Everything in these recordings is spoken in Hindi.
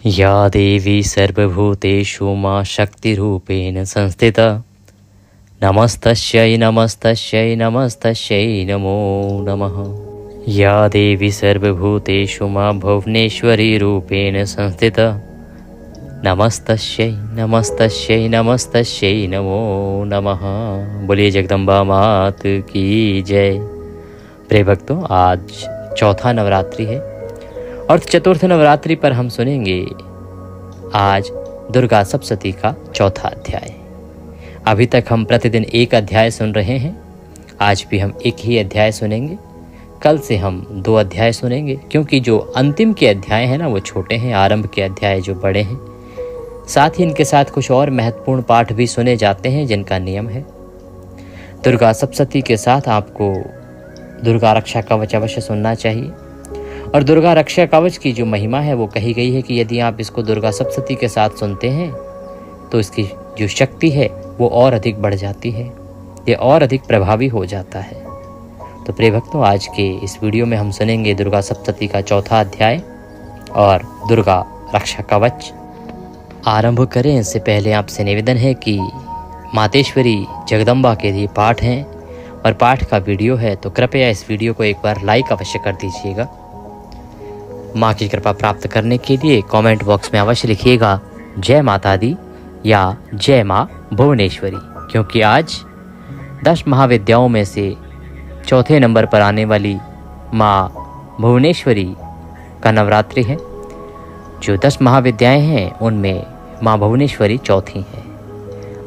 या देवी सर्वभूतेषु मां शक्तिरूपेण संस्थिता नमस्तस्यै नमस्तस्यै नमस्तस्यै नमो नमः। या देवी सर्वभूतेषु मां भुवनेश्वरी रूपेण संस्थिता नमस्तस्यै नमस्तस्यै नमस्तस्यै नमो नमः। बोलिए जगदम्बा मात की जय। प्रिय भक्तों, आज चौथा नवरात्रि है और चतुर्थ नवरात्रि पर हम सुनेंगे आज दुर्गा सप्तशती का चौथा अध्याय। अभी तक हम प्रतिदिन एक अध्याय सुन रहे हैं, आज भी हम एक ही अध्याय सुनेंगे। कल से हम 2 अध्याय सुनेंगे, क्योंकि जो अंतिम के अध्याय हैं ना वो छोटे हैं, आरंभ के अध्याय जो बड़े हैं। साथ ही इनके साथ कुछ और महत्वपूर्ण पाठ भी सुने जाते हैं जिनका नियम है। दुर्गा सप्तशती के साथ आपको दुर्गा रक्षा कवच अवश्य सुनना चाहिए। और दुर्गा रक्षा कवच की जो महिमा है वो कही गई है कि यदि आप इसको दुर्गा सप्तशती के साथ सुनते हैं तो इसकी जो शक्ति है वो और अधिक बढ़ जाती है, ये और अधिक प्रभावी हो जाता है। तो प्रिय भक्तों, आज के इस वीडियो में हम सुनेंगे दुर्गा सप्तशती का चौथा अध्याय और दुर्गा रक्षा कवच। आरंभ करें इससे पहले आपसे निवेदन है कि मातेश्वरी जगदम्बा के लिए पाठ हैं और पाठ का वीडियो है, तो कृपया इस वीडियो को एक बार लाइक अवश्य कर दीजिएगा। माँ की कृपा प्राप्त करने के लिए कमेंट बॉक्स में अवश्य लिखिएगा जय माता दी या जय माँ भुवनेश्वरी, क्योंकि आज 10 महाविद्याओं में से चौथे नंबर पर आने वाली माँ भुवनेश्वरी का नवरात्रि है। जो 10 महाविद्याएं हैं उनमें माँ भुवनेश्वरी चौथी है।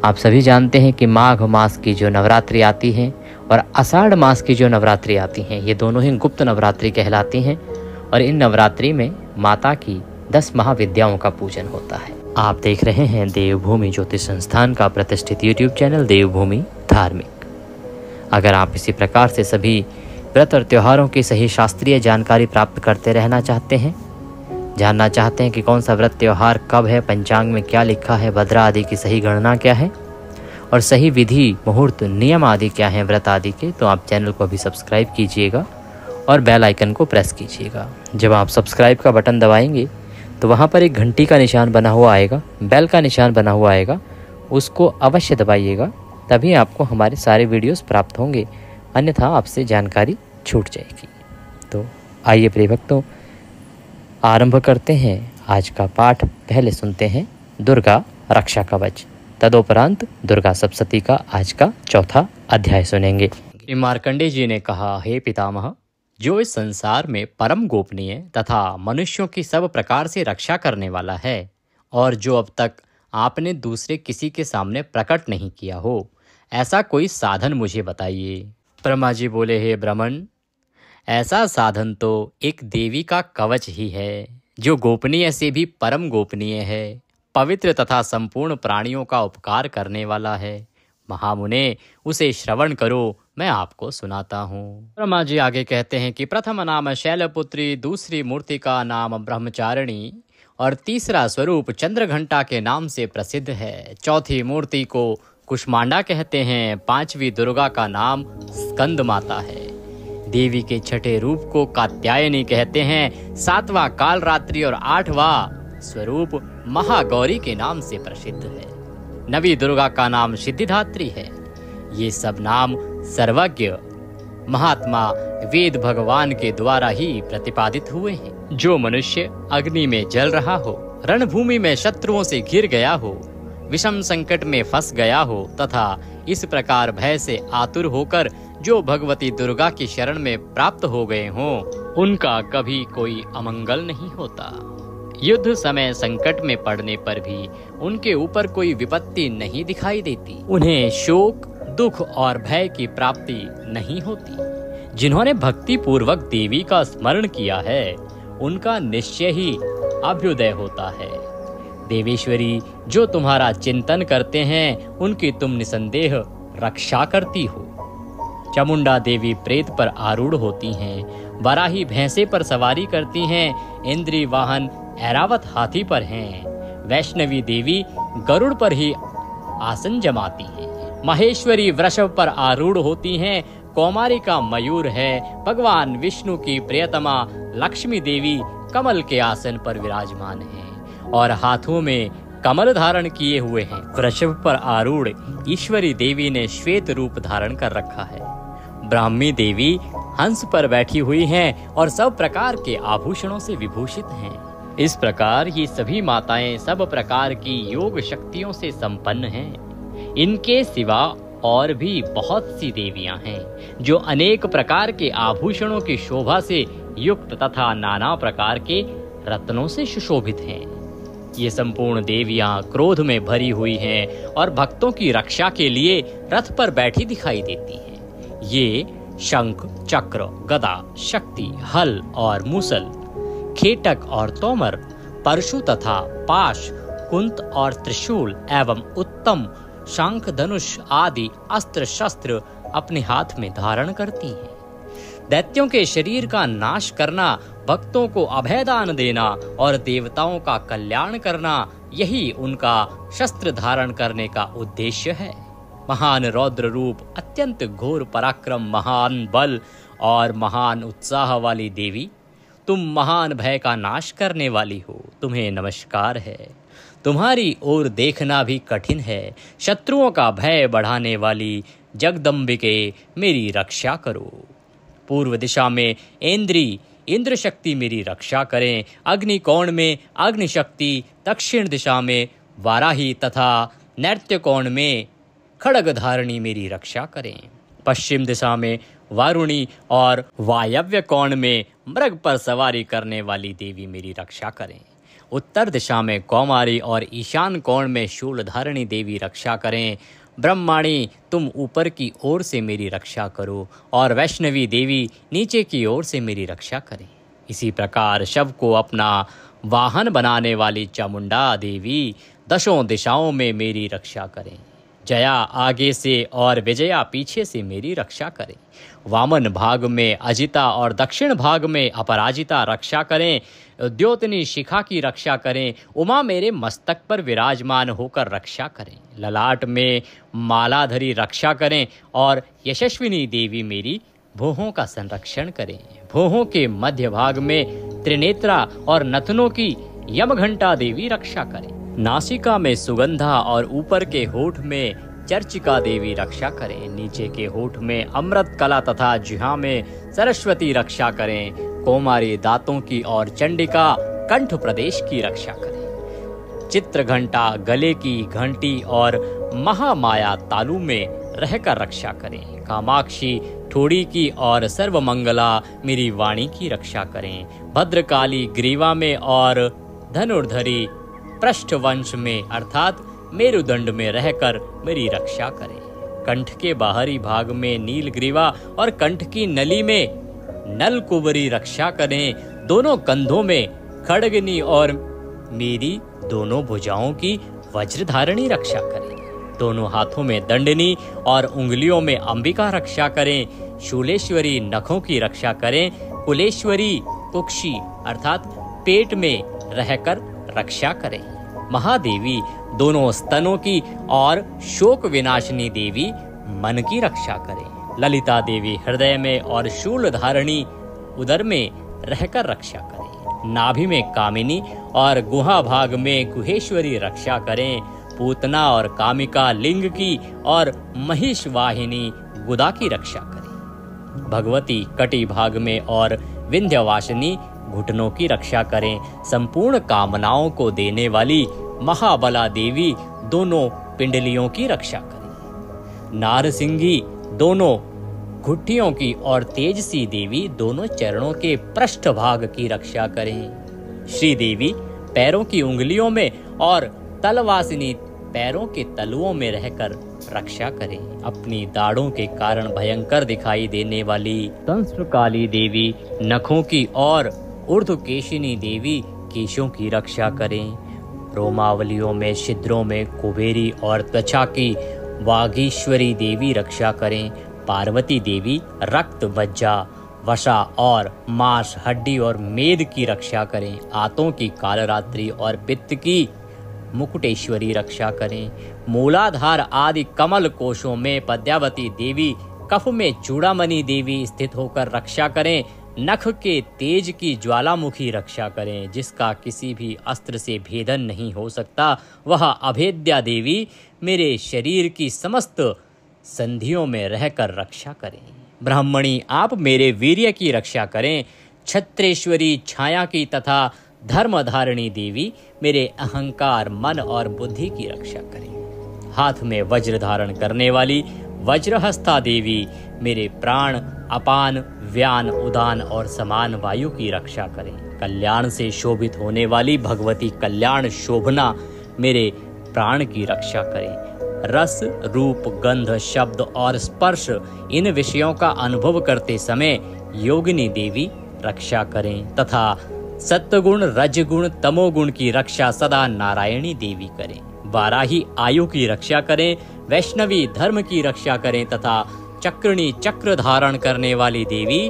आप सभी जानते हैं कि माघ मास की जो नवरात्रि आती हैं और आषाढ़ मास की जो नवरात्रि आती हैं, ये दोनों ही गुप्त नवरात्रि कहलाती हैं और इन नवरात्रि में माता की 10 महाविद्याओं का पूजन होता है। आप देख रहे हैं देवभूमि ज्योतिष संस्थान का प्रतिष्ठित YouTube चैनल देवभूमि धार्मिक। अगर आप इसी प्रकार से सभी व्रत और त्योहारों की सही शास्त्रीय जानकारी प्राप्त करते रहना चाहते हैं, जानना चाहते हैं कि कौन सा व्रत त्योहार कब है, पंचांग में क्या लिखा है, भद्रा आदि की सही गणना क्या है और सही विधि मुहूर्त नियम आदि क्या है व्रत आदि के, तो आप चैनल को अभी सब्सक्राइब कीजिएगा और बेल आइकन को प्रेस कीजिएगा। जब आप सब्सक्राइब का बटन दबाएंगे तो वहाँ पर एक घंटी का निशान बना हुआ आएगा, बेल का निशान बना हुआ आएगा, उसको अवश्य दबाइएगा, तभी आपको हमारे सारे वीडियोस प्राप्त होंगे, अन्यथा आपसे जानकारी छूट जाएगी। तो आइए प्रिय भक्तों, आरंभ करते हैं आज का पाठ। पहले सुनते हैं दुर्गा रक्षा कवच, तदोपरांत दुर्गा सप्तशती का आज का चौथा अध्याय सुनेंगे। मार्कंडेय जी ने कहा, हे पितामह, जो इस संसार में परम गोपनीय तथा मनुष्यों की सब प्रकार से रक्षा करने वाला है और जो अब तक आपने दूसरे किसी के सामने प्रकट नहीं किया हो, ऐसा कोई साधन मुझे बताइए। ब्रह्मा जी बोले, हे ब्राह्मण, ऐसा साधन तो एक देवी का कवच ही है, जो गोपनीय से भी परम गोपनीय है, पवित्र तथा संपूर्ण प्राणियों का उपकार करने वाला है। महामुने, उसे श्रवण करो, मैं आपको सुनाता हूँ। ब्रह्मा जी आगे कहते हैं कि प्रथम नाम शैलपुत्री, दूसरी मूर्ति का नाम ब्रह्मचारिणी और तीसरा स्वरूप चंद्रघंटा के नाम से प्रसिद्ध है। चौथी मूर्ति को कुष्मांडा कहते हैं। 5वीं दुर्गा का नाम स्कंद माता है। देवी के छठे रूप को कात्यायनी कहते हैं। 7वां कालरात्रि और 8वां स्वरूप महागौरी के नाम से प्रसिद्ध है। 9वीं दुर्गा का नाम सिद्धिदात्री है। ये सब नाम सर्वज्ञ महात्मा वेद भगवान के द्वारा ही प्रतिपादित हुए हैं। जो मनुष्य अग्नि में जल रहा हो, रणभूमि में शत्रुओं से घिर गया हो, विषम संकट में फंस गया हो तथा इस प्रकार भय से आतुर होकर जो भगवती दुर्गा की शरण में प्राप्त हो गए हों, उनका कभी कोई अमंगल नहीं होता। युद्ध समय संकट में पड़ने पर भी उनके ऊपर कोई विपत्ति नहीं दिखाई देती। उन्हें शोक, दुख और भय की प्राप्ति नहीं होती। जिन्होंने भक्ति पूर्वक देवी का स्मरण किया है, उनका निश्चय ही अभ्युदय होता है। देवेश्वरी, जो तुम्हारा चिंतन करते हैं, उनकी तुम निसंदेह रक्षा करती हो। चामुंडा देवी प्रेत पर आरूढ़ होती हैं, वराही भैंसे पर सवारी करती हैं, इंद्री वाहन ऐरावत हाथी पर हैं, वैष्णवी देवी गरुड़ पर ही आसन जमाती हैं, महेश्वरी वृषभ पर आरूढ़ होती हैं, कौमारी का मयूर है, भगवान विष्णु की प्रियतमा लक्ष्मी देवी कमल के आसन पर विराजमान हैं, और हाथों में कमल धारण किए हुए हैं। वृषभ पर आरूढ़ ईश्वरी देवी ने श्वेत रूप धारण कर रखा है। ब्राह्मी देवी हंस पर बैठी हुई हैं और सब प्रकार के आभूषणों से विभूषित हैं। इस प्रकार ये सभी माताएं सब प्रकार की योग शक्तियों से संपन्न हैं। इनके सिवा और भी बहुत सी देवियां हैं जो अनेक प्रकार के आभूषणों की शोभा से युक्त तथा नाना प्रकार के रत्नों से सुशोभित हैं। ये संपूर्ण देवियां क्रोध में भरी हुई हैं और भक्तों की रक्षा के लिए रथ पर बैठी दिखाई देती हैं। ये शंख, चक्र, गदा, शक्ति, हल और मूसल, खेटक और तोमर, परशु तथा पाश, कुंत और त्रिशूल एवं उत्तम शंख, धनुष आदि अस्त्र शस्त्र अपने हाथ में धारण करती हैं। दैत्यों के शरीर का नाश करना, भक्तों को अभयदान देना और देवताओं का कल्याण करना, यही उनका शस्त्र धारण करने का उद्देश्य है। महान रौद्र रूप, अत्यंत घोर पराक्रम, महान बल और महान उत्साह वाली देवी, तुम महान भय का नाश करने वाली हो। तुम्हें नमस्कार है। तुम्हारी ओर देखना भी कठिन है। शत्रुओं का भय बढ़ाने वाली जगदम्बिके, मेरी रक्षा करो। पूर्व दिशा में इंद्र शक्ति मेरी रक्षा करें। अग्निकोण में अग्नि शक्ति, दक्षिण दिशा में वाराही तथा नैत्य कोण में खड्ग धारणी मेरी रक्षा करें। पश्चिम दिशा में वारुणी और वायव्य कोण में मृग पर सवारी करने वाली देवी मेरी रक्षा करें। उत्तर दिशा में कौमारी और ईशान कोण में शूल धारणी देवी रक्षा करें। ब्रह्माणी, तुम ऊपर की ओर से मेरी रक्षा करो और वैष्णवी देवी नीचे की ओर से मेरी रक्षा करें। इसी प्रकार शव को अपना वाहन बनाने वाली चामुंडा देवी दशों दिशाओं में मेरी रक्षा करें। जया आगे से और विजया पीछे से मेरी रक्षा करें। वामन भाग में अजिता और दक्षिण भाग में अपराजिता रक्षा करें। द्योतनी शिखा की रक्षा करें। उमा मेरे मस्तक पर विराजमान होकर रक्षा करें। ललाट में मालाधरी रक्षा करें और यशस्विनी देवी मेरी भौहों का संरक्षण करें। भौहों के मध्य भाग में त्रिनेत्रा और नथनों की यमघंटा देवी रक्षा करें। नासिका में सुगंधा और ऊपर के होठ में चर्चिका देवी रक्षा करें। नीचे के होठ में अमृत कला तथा जिह्वा में सरस्वती रक्षा करें। कोमारी दांतों की और चंडिका कंठ प्रदेश की रक्षा करें। चित्र घंटा गले की घंटी और महामाया तालु में रहकर रक्षा करें। कामाक्षी ठोड़ी की और सर्वमंगला मेरी वाणी की रक्षा करें। भद्रकाली ग्रीवा में और धनुर्धरी पृष्ठवंश में अर्थात मेरुदंड में रहकर मेरी रक्षा करें। कंठ के बाहरी भाग में नीलग्रीवा और कंठ की नली में नलकुबरी रक्षा करें। दोनों कंधों में खड्गनी और मेरी दोनों भुजाओं की वज्रधारणी रक्षा करें। दोनों हाथों में दंडनी और उंगलियों में अंबिका रक्षा करें। शूलेश्वरी नखों की रक्षा करें। कुलेश्वरी कुक्षी अर्थात पेट में रहकर रक्षा करें। महादेवी दोनों स्तनों की और शोक विनाशिनी देवी मन की रक्षा करें। ललिता देवी हृदय में और शूल धारणी उदर में रहकर रक्षा करें। नाभि में कामिनी और गुहा भाग में गुहेश्वरी रक्षा करें। पूतना और कामिका लिंग की और महिष वाहिनी गुदा की रक्षा करें। भगवती कटी भाग में और विंध्यवासिनी घुटनों की रक्षा करें। संपूर्ण कामनाओं को देने वाली महाबला देवी दोनों पिंडलियों की रक्षा करें। नारसिंगी दोनों घुट्टियों की और तेजसी देवी दोनों चरणों के पृष्ठ भाग की रक्षा करें। श्री देवी पैरों की उंगलियों में और तलवासिनी पैरों के तलुओं में रहकर रक्षा करें। अपनी दाढ़ों के कारण भयंकर दिखाई देने वाली संस्त्रकाली देवी नखों की और ऊर्ध्वकेशिनी देवी केशों की रक्षा करें। रोमावलियों में छिद्रों में कुबेरी और त्वचा की वागीश्वरी देवी रक्षा करें। पार्वती देवी रक्त, वज्जा, वसा और मांस, हड्डी और मेद की रक्षा करें। आंतों की कालरात्रि और पित्त की मुकुटेश्वरी रक्षा करें। मूलाधार आदि कमल कोशों में पद्यावती देवी, कफ में चूड़ामणि देवी स्थित होकर रक्षा करें। नख के तेज की ज्वालामुखी रक्षा करें, जिसका किसी भी अस्त्र से भेदन नहीं हो सकता, वह अभेद्या देवी मेरे शरीर की समस्त संधियों में रहकर रक्षा करें। ब्राह्मणी, आप मेरे वीर्य की रक्षा करें। छत्रेश्वरी छाया की तथा धर्मधारिणी देवी मेरे अहंकार, मन और बुद्धि की रक्षा करें। हाथ में वज्र धारण करने वाली वज्रहस्ता देवी मेरे प्राण, अपान, व्यान, उदान और समान वायु की रक्षा करें। कल्याण से शोभित होने वाली भगवती कल्याण शोभना मेरे प्राण की रक्षा करें। रस, रूप, गंध, शब्द और स्पर्श इन विषयों का अनुभव करते समय योगिनी देवी रक्षा करें तथा सत्वगुण, रजगुण, तमोगुण की रक्षा सदा नारायणी देवी करें। वाराही आयु की रक्षा करें, वैष्णवी धर्म की रक्षा करें तथा चक्रणी चक्र धारण करने वाली देवी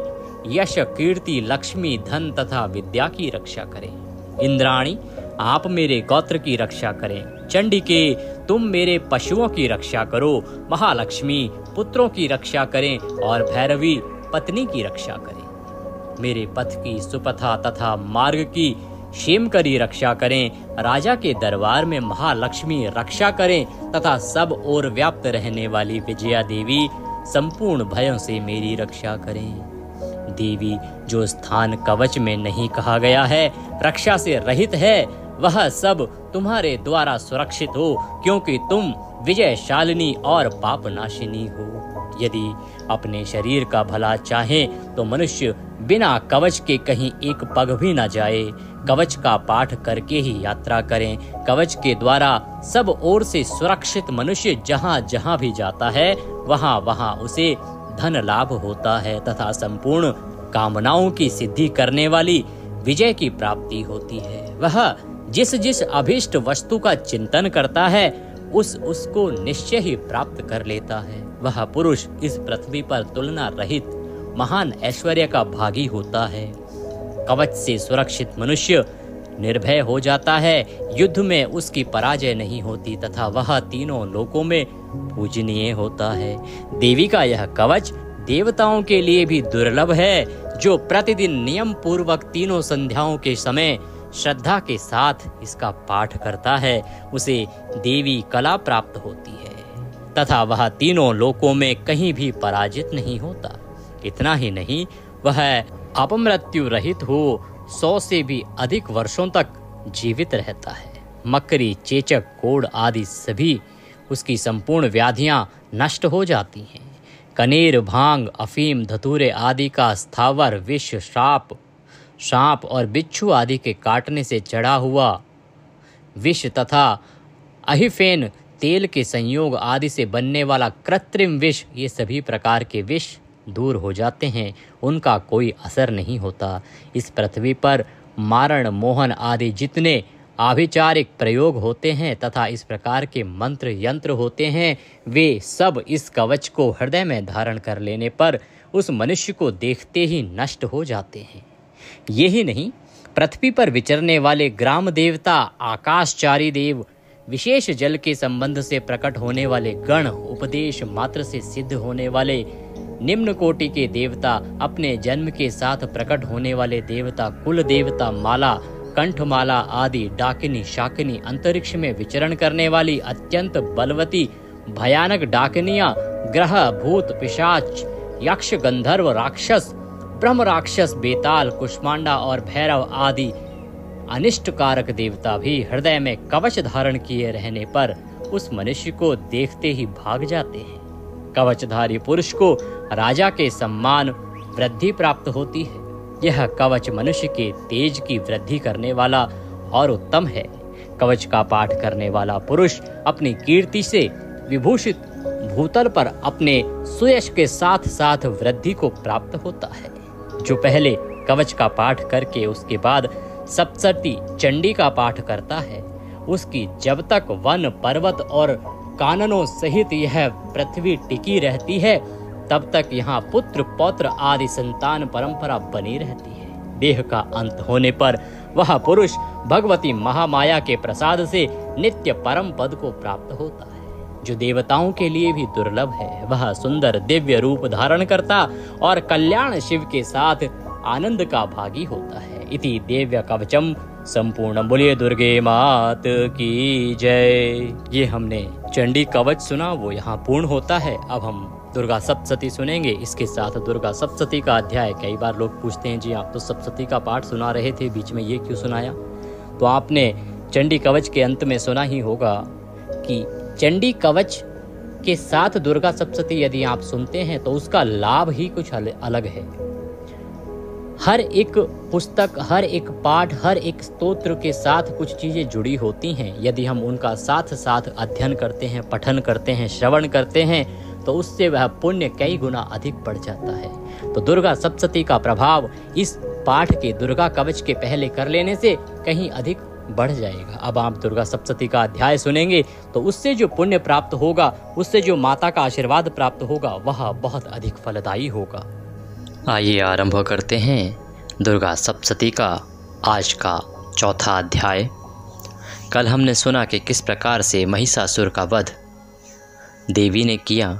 यश, कीर्ति, लक्ष्मी, धन तथा विद्या की रक्षा करें। इंद्राणी, आप मेरे गोत्र की रक्षा करें। चंडिके, तुम मेरे पशुओं की रक्षा करो। महालक्ष्मी, पुत्रों की रक्षा करें और भैरवी, पत्नी की रक्षा करें। मेरे पथ की सुपथा तथा मार्ग की क्षेमकरी रक्षा करें। राजा के दरबार में महालक्ष्मी रक्षा करें तथा सब ओर व्याप्त रहने वाली विजया देवी संपूर्ण भयों से मेरी रक्षा करें। देवी, जो स्थान कवच में नहीं कहा गया है, रक्षा से रहित है, वह सब तुम्हारे द्वारा सुरक्षित हो, क्योंकि तुम विजयशालिनी और पापनाशिनी हो। यदि अपने शरीर का भला चाहे तो मनुष्य बिना कवच के कहीं एक पग भी न जाए। कवच का पाठ करके ही यात्रा करें। कवच के द्वारा सब ओर से सुरक्षित मनुष्य जहाँ जहाँ भी जाता है, वहाँ वहाँ उसे धन लाभ होता है तथा संपूर्ण कामनाओं की सिद्धि करने वाली विजय की प्राप्ति होती है। वह जिस जिस अभीष्ट वस्तु का चिंतन करता है, उसको निश्चय ही प्राप्त कर लेता है। वह पुरुष इस पृथ्वी पर तुलना रहित महान ऐश्वर्य का भागी होता है। कवच से सुरक्षित मनुष्य निर्भय हो जाता है। युद्ध में उसकी पराजय नहीं होती तथा वह तीनों लोकों में पूजनीय होता है। देवी का यह कवच देवताओं के लिए भी दुर्लभ है। जो प्रतिदिन नियम पूर्वक तीनों संध्याओं के समय श्रद्धा के साथ इसका पाठ करता है, उसे देवी कला प्राप्त होती है तथा वह तीनों लोकों में कहीं भी पराजित नहीं होता। इतना ही नहीं, वह अपमृत्यु रहित हो 100 से भी अधिक वर्षों तक जीवित रहता है। मकरी, चेचक, कोढ़ आदि सभी उसकी संपूर्ण व्याधियां नष्ट हो जाती हैं। कनेर, भांग, अफीम, धतूरे आदि का स्थावर विष, सांप और बिच्छू आदि के काटने से चढ़ा हुआ विष तथा अहिफेन तेल के संयोग आदि से बनने वाला कृत्रिम विष, ये सभी प्रकार के विष दूर हो जाते हैं, उनका कोई असर नहीं होता। इस पृथ्वी पर मारण, मोहन आदि जितने आभिचारिक प्रयोग होते हैं तथा इस प्रकार के मंत्र यंत्र होते हैं, वे सब इस कवच को हृदय में धारण कर लेने पर उस मनुष्य को देखते ही नष्ट हो जाते हैं। यही नहीं, पृथ्वी पर विचरने वाले ग्राम देवता, आकाशचारी देव, विशेष जल के संबंध से प्रकट होने वाले गण, उपदेश मात्र से सिद्ध होने वाले निम्न कोटि के देवता, अपने जन्म के साथ प्रकट होने वाले देवता, कुल देवता, माला, कंठमाला आदि, डाकिनी, शाकिनी, अंतरिक्ष में विचरण करने वाली अत्यंत बलवती भयानक डाकिनियां, ग्रह, भूत, पिशाच, यक्ष, गंधर्व, राक्षस, ब्रह्म राक्षस, बेताल, कुष्मांडा और भैरव आदि अनिष्टकारक देवता भी हृदय में कवच धारण किए रहने पर उस मनुष्य को देखते ही भाग जाते हैं। कवचधारी पुरुष को राजा के सम्मान वृद्धि प्राप्त होती है। यह कवच मनुष्य के तेज की वृद्धि करने वाला और उत्तम है। कवच का पाठ करने वाला पुरुष अपनी कीर्ति से विभूषित भूतल पर अपने सुयश के साथ साथ वृद्धि को प्राप्त होता है। जो पहले कवच का पाठ करके उसके बाद सप्तशती चंडी का पाठ करता है, उसकी जब तक वन, पर्वत और काननों सहित यह पृथ्वी टिकी रहती है, तब तक यहाँ पुत्र, पौत्र आदि संतान परंपरा बनी रहती है। देह का अंत होने पर वह पुरुष भगवती महामाया के प्रसाद से नित्य परम पद को प्राप्त होता है, जो देवताओं के लिए भी दुर्लभ है। वह सुंदर दिव्य रूप धारण करता और कल्याण शिव के साथ आनंद का भागी होता है। इति दिव्य कवचम संपूर्ण। बोलिए दुर्गे मात की जय। ये हमने चंडी कवच सुना, वो यहाँ पूर्ण होता है। अब हम दुर्गा सप्तशती सुनेंगे। इसके साथ दुर्गा सप्तशती का अध्याय। कई बार लोग पूछते हैं जी आप तो सप्तशती का पाठ सुना रहे थे, बीच में ये क्यों सुनाया? तो आपने चंडी कवच के अंत में सुना ही होगा कि चंडी कवच के साथ दुर्गा सप्तशती यदि आप सुनते हैं तो उसका लाभ ही कुछ अलग है। हर एक पुस्तक, हर एक पाठ, हर एक स्तोत्र के साथ कुछ चीज़ें जुड़ी होती हैं। यदि हम उनका साथ साथ अध्ययन करते हैं, पठन करते हैं, श्रवण करते हैं तो उससे वह पुण्य कई गुना अधिक बढ़ जाता है। तो दुर्गा सप्तशती का प्रभाव इस पाठ के दुर्गा कवच के पहले कर लेने से कहीं अधिक बढ़ जाएगा। अब आप दुर्गा सप्तशती का अध्याय सुनेंगे तो उससे जो पुण्य प्राप्त होगा, उससे जो माता का आशीर्वाद प्राप्त होगा, वह बहुत अधिक फलदायी होगा। आइए आरंभ करते हैं दुर्गा सप्तशती का आज का चौथा अध्याय। कल हमने सुना कि किस प्रकार से महिषासुर का वध देवी ने किया।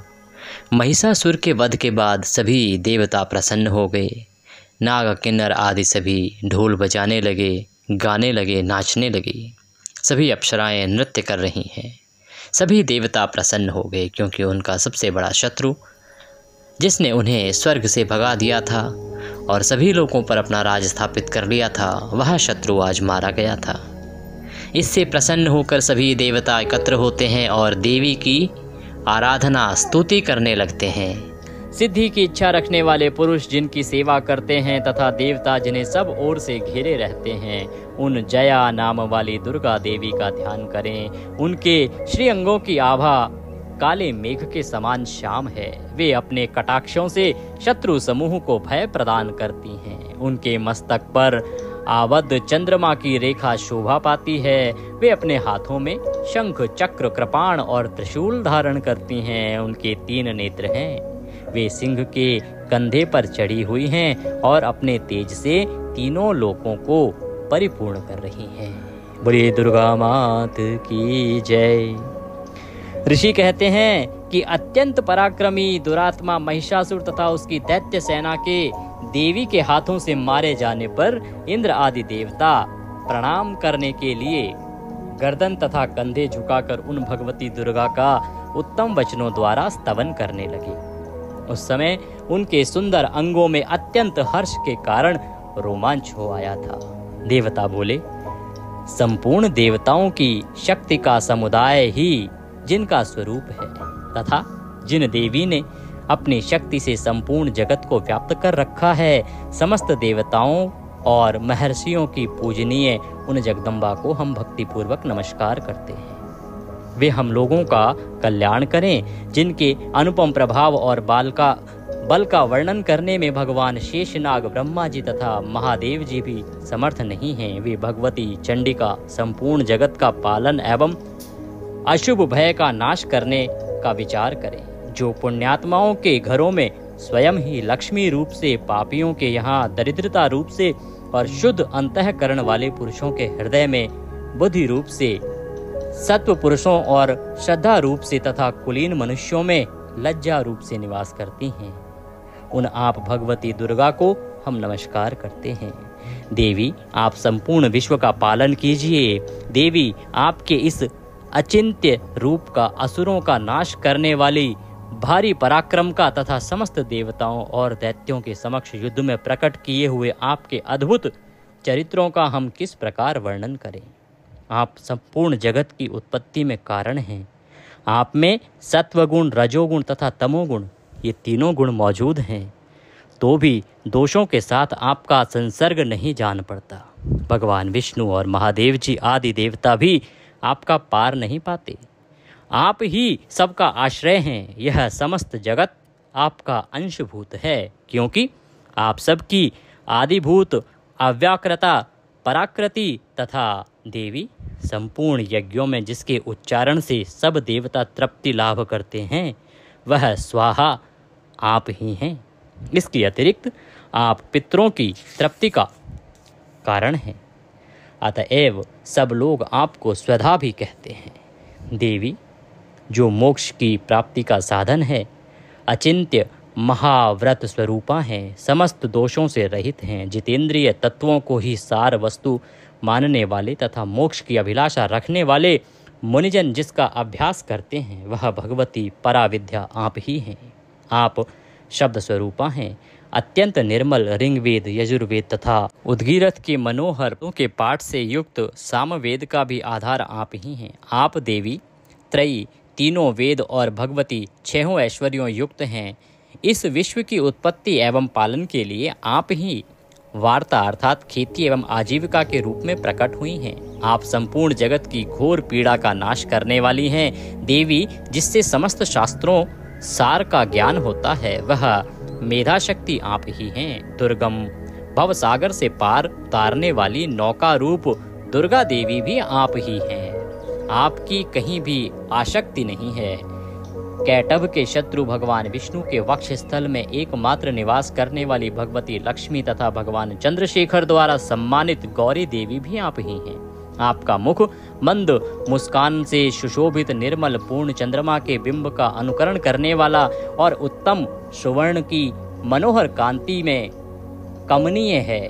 महिषासुर के वध के बाद सभी देवता प्रसन्न हो गए। नाग किन्नर आदि सभी ढोल बजाने लगे, गाने लगे, नाचने लगे। सभी अप्सराएं नृत्य कर रही हैं। सभी देवता प्रसन्न हो गए क्योंकि उनका सबसे बड़ा शत्रु, जिसने उन्हें स्वर्ग से भगा दिया था और सभी लोगों पर अपना राज स्थापित कर लिया था, वह शत्रु आज मारा गया था। इससे प्रसन्न होकर सभी देवता एकत्र होते हैं और देवी की आराधना स्तुति करने लगते हैं। सिद्धि की इच्छा रखने वाले पुरुष जिनकी सेवा करते हैं तथा देवता जिन्हें सब ओर से घेरे रहते हैं, उन जया नाम वाली दुर्गा देवी का ध्यान करें। उनके श्री अंगों की आभा काले मेघ के समान श्याम है। वे अपने कटाक्षों से शत्रु समूह को भय प्रदान करती हैं। उनके मस्तक पर आबद्ध चंद्रमा की रेखा शोभा पाती है। वे अपने हाथों में शंख, चक्र, कृपाण और त्रिशूल धारण करती हैं। उनके 3 नेत्र हैं। वे सिंह के कंधे पर चढ़ी हुई हैं और अपने तेज से तीनों लोकों को परिपूर्ण कर रही हैं। बोलिए दुर्गा मात की जय। ऋषि कहते हैं कि अत्यंत पराक्रमी दुरात्मा महिषासुर तथा उसकी दैत्य सेना के देवी के हाथों से मारे जाने पर इंद्र आदि देवता प्रणाम करने के लिए गर्दन तथा कंधे झुकाकर उन भगवती दुर्गा का उत्तम वचनों द्वारा स्तवन करने लगे। उस समय उनके सुंदर अंगों में अत्यंत हर्ष के कारण रोमांच हो आया था। देवता बोले, संपूर्ण देवताओं की शक्ति का समुदाय ही जिनका स्वरूप है तथा जिन देवी ने अपनी शक्ति से संपूर्ण जगत को व्याप्त कर रखा है, समस्त देवताओं और महर्षियों की पूजनीय उन जगदम्बा को हम भक्तिपूर्वक नमस्कार करते हैं। वे हम लोगों का कल्याण करें। जिनके अनुपम प्रभाव और बल का वर्णन करने में भगवान शेषनाग, ब्रह्मा जी तथा महादेव जी भी समर्थ नहीं हैं। वे भगवती चंडिका संपूर्ण जगत का पालन एवं अशुभ भय का नाश करने का विचार करें। जो पुण्यात्माओं के घरों में स्वयं ही लक्ष्मी रूप से, पापियों के यहाँ दरिद्रता रूप से और शुद्ध अंतःकरण वाले पुरुषों के हृदय में बुद्धि रूप से, सत्व पुरुषों और श्रद्धा रूप से तथा कुलीन मनुष्यों में लज्जा रूप से निवास करती हैं, उन आप भगवती दुर्गा को हम नमस्कार करते हैं। देवी, आप संपूर्ण विश्व का पालन कीजिए। देवी, आपके इस अचिंत्य रूप का असुरों का नाश करने वाली भारी पराक्रम का तथा समस्त देवताओं और दैत्यों के समक्ष युद्ध में प्रकट किए हुए आपके अद्भुत चरित्रों का हम किस प्रकार वर्णन करें। आप संपूर्ण जगत की उत्पत्ति में कारण हैं। आप में सत्वगुण, रजोगुण तथा तमोगुण, ये तीनों गुण मौजूद हैं, तो भी दोषों के साथ आपका संसर्ग नहीं जान पड़ता। भगवान विष्णु और महादेव जी आदि देवता भी आपका पार नहीं पाते। आप ही सबका आश्रय हैं। यह समस्त जगत आपका अंशभूत है, क्योंकि आप सबकी आदिभूत अव्याकृता पराकृति तथा देवी, संपूर्ण यज्ञों में जिसके उच्चारण से सब देवता तृप्ति लाभ करते हैं, वह स्वाहा आप ही हैं। इसके अतिरिक्त आप पितरों की तृप्ति का कारण हैं। अतएव सब लोग आपको स्वधा भी कहते हैं। देवी, जो मोक्ष की प्राप्ति का साधन है, अचिंत्य महाव्रत स्वरूपा हैं, समस्त दोषों से रहित हैं, जितेंद्रिय तत्वों को ही सार वस्तु मानने वाले तथा मोक्ष की अभिलाषा रखने वाले मुनिजन जिसका अभ्यास करते हैं वह भगवती पराविद्या आप ही हैं। आप शब्द स्वरूपा हैं, अत्यंत निर्मल ऋग्वेद, यजुर्वेद तथा उद्गीरथ के मनोहर के पाठ से युक्त सामवेद का भी आधार आप ही हैं। आप देवी त्रयी, तीनों वेद और भगवती छहों ऐश्वर्यों युक्त हैं। इस विश्व की उत्पत्ति एवं पालन के लिए आप ही वार्ता अर्थात खेती एवं आजीविका के रूप में प्रकट हुई हैं। आप संपूर्ण जगत की घोर पीड़ा का नाश करने वाली हैं। देवी जिससे समस्त शास्त्रों सार का ज्ञान होता है वह मेधा शक्ति आप ही हैं। दुर्गम भवसागर से पार उतारने वाली नौका रूप दुर्गा देवी भी आप ही हैं। आपकी कहीं भी आसक्ति नहीं है। कैटभ के शत्रु भगवान विष्णु के वक्ष स्थल में एकमात्र निवास करने वाली भगवती लक्ष्मी तथा भगवान चंद्रशेखर द्वारा सम्मानित गौरी देवी भी आप ही हैं। आपका मुख मंद मुस्कान से सुशोभित निर्मल पूर्ण चंद्रमा के बिंब का अनुकरण करने वाला और उत्तम सुवर्ण की मनोहर कांति में कमनीय है।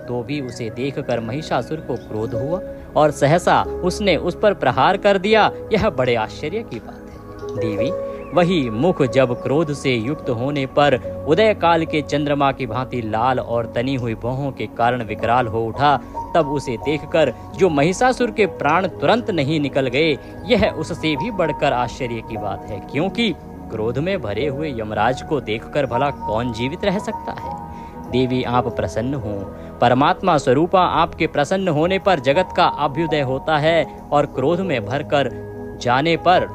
तो भी उसे देखकर महिषासुर को क्रोध हुआ और सहसा उसने उस पर प्रहार कर दिया। यह बड़े आश्चर्य की बात है। देवी वही मुख जब क्रोध से युक्त होने पर उदय काल के चंद्रमा की भांति लाल और तनी हुई भौहों के कारण विकराल हो उठा, तब उसे देखकर जो महिषासुर के प्राण तुरंत नहीं निकल गए, यह उससे भी बढ़कर आश्चर्य की बात है, क्योंकि क्रोध में भरे हुए यमराज को देखकर भला कौन जीवित रह सकता है। देवी आप प्रसन्न हो। परमात्मा स्वरूपा आपके प्रसन्न होने पर जगत का अभ्युदय होता है और क्रोध में भरकर जाने पर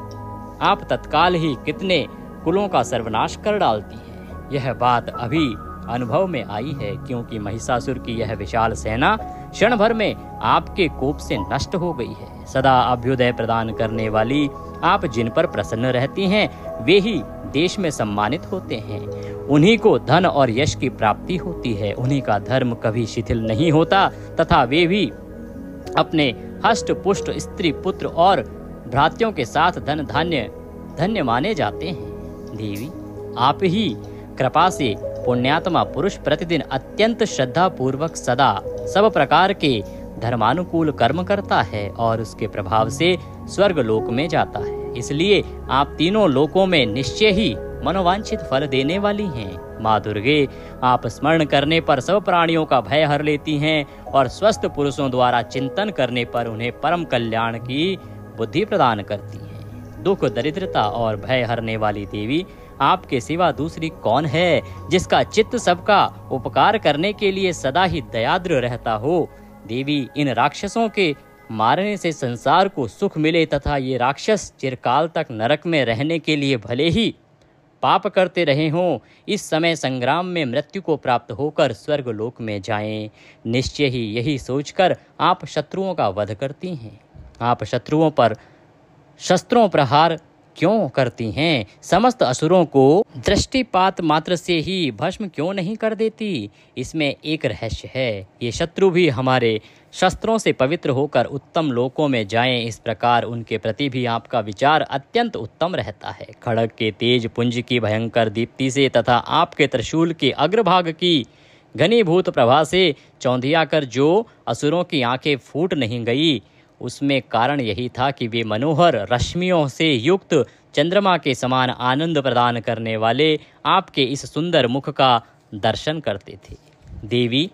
आप तत्काल ही कितने कुलों का सर्वनाश कर डालती हैं। यह बात अभी अनुभव में आई है, क्योंकि महिषासुर की यह विशाल सेना क्षण भर में आपके कोप से नष्ट हो गई है। सदा अभ्युदय प्रदान करने वाली आप जिन पर प्रसन्न रहती हैं वे ही देश में सम्मानित होते हैं। उन्हीं को धन और यश की प्राप्ति होती है। उन्हीं का धर्म कभी शिथिल नहीं होता तथा वे भी अपने हष्ट पुष्ट स्त्री पुत्र और भ्रातियों के साथ धन धान्य धन्य माने जाते हैं। देवी आप ही कृपा से पुण्यात्मा पुरुष प्रतिदिन अत्यंत श्रद्धा पूर्वक सदा सब प्रकार के धर्मानुकूल कर्म करता है और उसके प्रभाव से स्वर्ग लोक में जाता है। इसलिए आप तीनों लोकों में निश्चय ही मनोवांछित फल देने वाली हैं। माँ दुर्गे आप स्मरण करने पर सब प्राणियों का भय हर लेती हैं और स्वस्थ पुरुषों द्वारा चिंतन करने पर उन्हें परम कल्याण की बुद्धि प्रदान करती हैं। दुख दरिद्रता और भय हरने वाली देवी आपके सिवा दूसरी कौन है जिसका चित्त सबका उपकार करने के लिए सदा ही दयाद्र रहता हो। देवी इन राक्षसों के मारने से संसार को सुख मिले तथा ये राक्षस चिरकाल तक नरक में रहने के लिए भले ही पाप करते रहे हों, इस समय संग्राम में मृत्यु को प्राप्त होकर स्वर्ग लोक में जाएं। निश्चय ही यही सोचकर आप शत्रुओं का वध करती हैं। आप शत्रुओं पर शस्त्रों प्रहार क्यों करती हैं? समस्त असुरों को दृष्टिपात मात्र से ही भस्म क्यों नहीं कर देती? इसमें एक रहस्य है। ये शत्रु भी हमारे शस्त्रों से पवित्र होकर उत्तम लोकों में जाएं, इस प्रकार उनके प्रति भी आपका विचार अत्यंत उत्तम रहता है। खड्ग के तेज पुंज की भयंकर दीप्ति से तथा आपके त्रिशूल के अग्रभाग की घनीभूत प्रभा से चौंधिया कर जो असुरों की आंखें फूट नहीं गई, उसमें कारण यही था कि वे मनोहर रश्मियों से युक्त चंद्रमा के समान आनंद प्रदान करने वाले आपके इस सुंदर मुख का दर्शन करते थे। देवी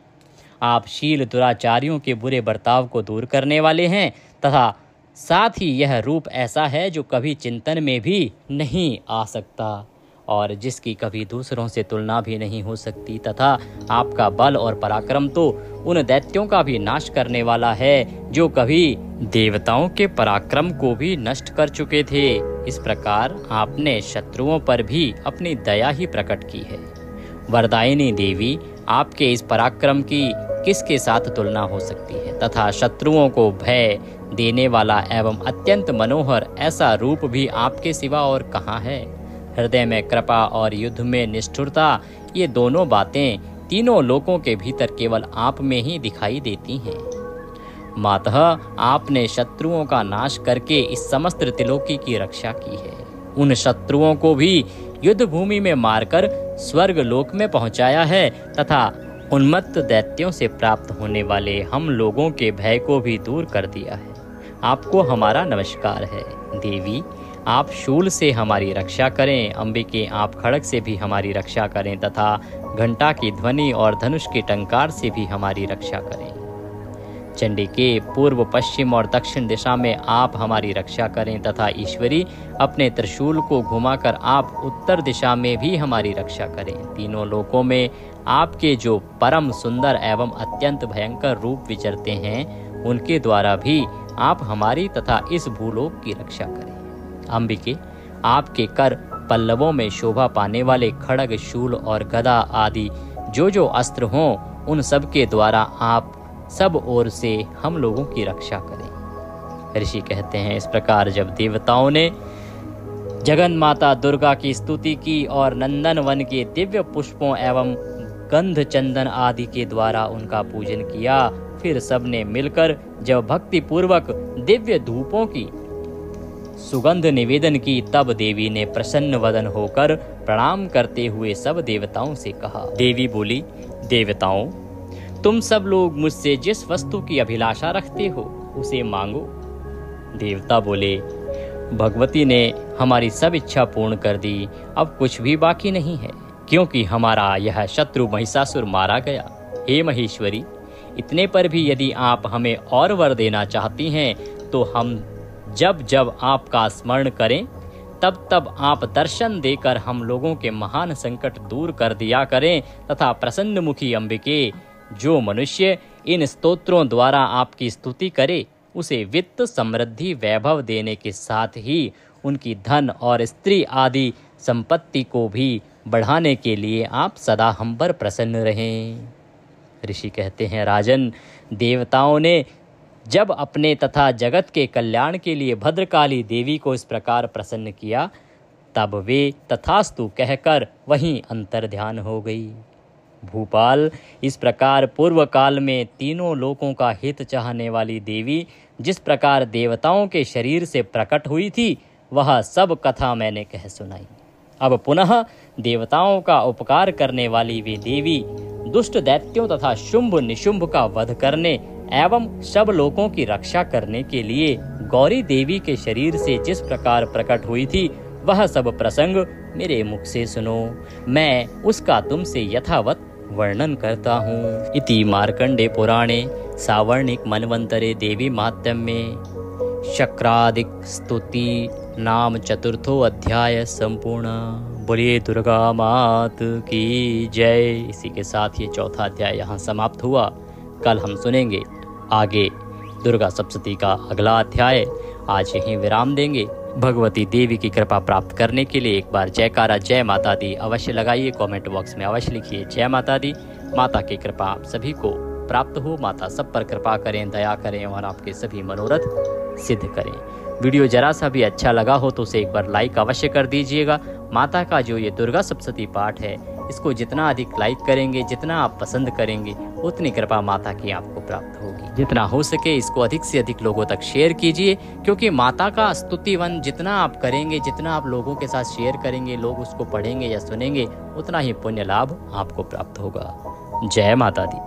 आप शील दुराचारियों के बुरे बर्ताव को दूर करने वाले हैं तथा साथ ही यह रूप ऐसा है जो कभी चिंतन में भी नहीं आ सकता और जिसकी कभी दूसरों से तुलना भी नहीं हो सकती, तथा आपका बल और पराक्रम तो उन दैत्यों का भी नाश करने वाला है जो कभी देवताओं के पराक्रम को भी नष्ट कर चुके थे। इस प्रकार आपने शत्रुओं पर भी अपनी दया ही प्रकट की है। वरदायिनी देवी आपके इस पराक्रम की किसके साथ तुलना हो सकती है तथा शत्रुओं को भय देने वाला एवं अत्यंत मनोहर ऐसा रूप भी आपके सिवा और कहाँ है? हृदय में कृपा और युद्ध में निष्ठुरता, ये दोनों बातें तीनों लोकों के भीतर केवल आप में ही दिखाई देती हैं। मातः आपने शत्रुओं का नाश करके इस समस्त त्रिलोकी की रक्षा की है। उन शत्रुओं को भी युद्ध भूमि में मारकर स्वर्ग लोक में पहुंचाया है तथा उन्मत्त दैत्यों से प्राप्त होने वाले हम लोगों के भय को भी दूर कर दिया है। आपको हमारा नमस्कार है। देवी, आप शूल से हमारी रक्षा करें। अंबिके, आप खड़ग से भी हमारी रक्षा करें तथा घंटा की ध्वनि और धनुष के टंकार से भी हमारी रक्षा करें। चंडिके, पूर्व, पश्चिम और दक्षिण दिशा में आप हमारी रक्षा करें तथा ईश्वरी, अपने त्रिशूल को घुमाकर आप उत्तर दिशा में भी हमारी रक्षा करें। तीनों लोकों में आपके जो परम सुंदर एवं अत्यंत भयंकर रूप विचरते हैं, उनके द्वारा भी आप हमारी तथा इस भूलोक की रक्षा करें। अंबिके, आपके कर पल्लवों में शोभा पाने वाले खड़ग, शूल और गदा आदि जो अस्त्र हों, उन सब के द्वारा आप सब ओर से हम लोगों की रक्षा करें। ऋषि कहते हैं, इस प्रकार जब देवताओं ने जगन माता दुर्गा की स्तुति की और नंदन वन के दिव्य पुष्पों एवं गंध चंदन आदि के द्वारा उनका पूजन किया, फिर सबने मिलकर जब भक्ति पूर्वक दिव्य धूपों की सुगंध निवेदन की, तब देवी ने प्रसन्न वदन होकर प्रणाम करते हुए सब देवताओं से कहा। देवी बोली, देवताओं, तुम सब लोग मुझसे जिस वस्तु की अभिलाषा रखते हो उसे मांगो। देवता बोले, भगवती ने हमारी सब इच्छा पूर्ण कर दी, अब कुछ भी बाकी नहीं है, क्योंकि हमारा यह शत्रु महिषासुर मारा गया। हे महेश्वरी, इतने पर भी यदि आप हमें और वर देना चाहती हैं, तो हम जब जब आपका स्मरण करें, तब तब आप दर्शन देकर हम लोगों के महान संकट दूर कर दिया करें तथा प्रसन्न मुखी अंबिके, जो मनुष्य इन स्तोत्रों द्वारा आपकी स्तुति करे, उसे वित्त, समृद्धि, वैभव देने के साथ ही उनकी धन और स्त्री आदि संपत्ति को भी बढ़ाने के लिए आप सदा हम पर प्रसन्न रहें। ऋषि कहते हैं, राजन, देवताओं ने जब अपने तथा जगत के कल्याण के लिए भद्रकाली देवी को इस प्रकार प्रसन्न किया, तब वे तथास्तु कहकर वहीं अंतर्ध्यान हो गई। भूपाल, इस प्रकार पूर्व काल में तीनों लोकों का हित चाहने वाली देवी जिस प्रकार देवताओं के शरीर से प्रकट हुई थी, वह सब कथा मैंने कह सुनाई। अब पुनः देवताओं का उपकार करने वाली वे देवी दुष्ट दैत्यों तथा शुंभ निशुंभ का वध करने एवं सब लोगों की रक्षा करने के लिए गौरी देवी के शरीर से जिस प्रकार प्रकट हुई थी, वह सब प्रसंग मेरे मुख से सुनो। मैं उसका तुमसे यथावत वर्णन करता हूँ। इति मार्कंडे पुराणे सावर्णिक मनवंतरे देवी माहात्म्ये शक्रादिक स्तुति नाम चतुर्थो अध्याय संपूर्ण। बोलिए दुर्गा मात की जय। इसी के साथ ये चौथा अध्याय यहाँ समाप्त हुआ। कल हम सुनेंगे आगे दुर्गा सप्तशती का अगला अध्याय। आज यहीं विराम देंगे। भगवती देवी की कृपा प्राप्त करने के लिए एक बार जयकारा जय माता दी अवश्य लगाइए। कमेंट बॉक्स में अवश्य लिखिए जय माता दी। माता की कृपा आप सभी को प्राप्त हो। माता सब पर कृपा करें, दया करें और आपके सभी मनोरथ सिद्ध करें। वीडियो जरा सा भी अच्छा लगा हो तो उसे एक बार लाइक अवश्य कर दीजिएगा। माता का जो ये दुर्गा सप्तशती पाठ है, इसको जितना अधिक लाइक करेंगे, जितना आप पसंद करेंगे, उतनी कृपा माता की आपको प्राप्त होगी। जितना हो सके इसको अधिक से अधिक लोगों तक शेयर कीजिए, क्योंकि माता का स्तुतिवन जितना आप करेंगे, जितना आप लोगों के साथ शेयर करेंगे, लोग उसको पढ़ेंगे या सुनेंगे, उतना ही पुण्य लाभ आपको प्राप्त होगा। जय माता दी।